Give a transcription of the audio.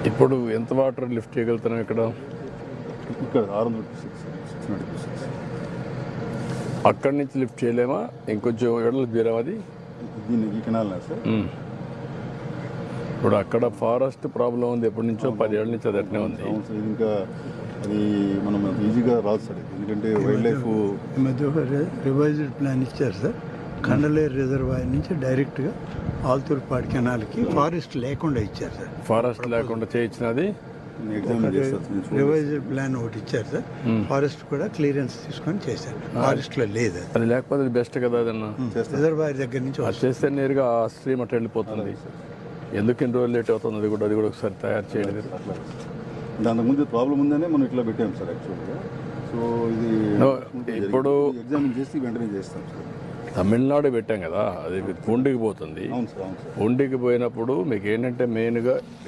ఇప్పుడు ఎంత water lift చేయగలుగుతున్నాం ఇక్కడ? ఇక్కడ 600 అక్కడి నుంచి లిఫ్ట్ చేయలేమా? ఇంకొంచెం ఎడలు తీరాం అది. దీన్ని ఈ కెనాల్ సార్. ఇప్పుడు అక్కడ ఫారెస్ట్ ప్రాబ్లం ఉంది, ఎప్పటి నుంచో 10 ఏళ్ళ నుంచి అది అట్నే ఉంది. అవును సార్, ఇది ఇంకా అది మనం ఈజీగా రాదు సార్, ఎందుకంటే వైల్డ్ లైఫ్. ఈ మధ్య ఒక రివైజ్డ్ ప్లాన్ ఇచ్చారు సార్. కండలేరు రిజర్వాయర్ నుంచి డైరెక్ట్గా ఆల్తూర్పాడు కెనాల్కి ఫారెస్ట్ లేకుండా ఇచ్చారు సార్. ఫారెస్ట్ లేకుండా చేయించినది ఎగ్జామిన్ చేస్తారు. రివైజ్డ్ ప్లాన్ ఒకటి ఇచ్చారు సార్. ఫారెస్ట్ కూడా క్లియరెన్స్ తీసుకొని చేశారు. ఫారెస్ట్లో లేదు అది, లేకపోతే అది బెస్ట్ కదా. అదన్నా రిజర్వాయర్ దగ్గర నుంచి అది చేస్తే నేరుగా ఆ స్ట్రీమ్ అట్లా వెళ్ళిపోతుంది. ఎందుకు ఇన్ని రోజులు లేట్ అవుతుంది? అది కూడా ఒకసారి తయారు చేయలేదు. దానికి ప్రాబ్లం ఉందనే మనం ఇట్లా పెట్టాం సార్ యాక్చువల్గా. సో ఇది ఇప్పుడు ఎగ్జామిన్ చేసి వెంటనే చేస్తాం సార్. తమిళనాడు పెట్టాం కదా, అది పూండికి పోతుంది. అవును సార్, అవును సార్. పూండికి పోయినప్పుడు మీకు ఏంటంటే మెయిన్గా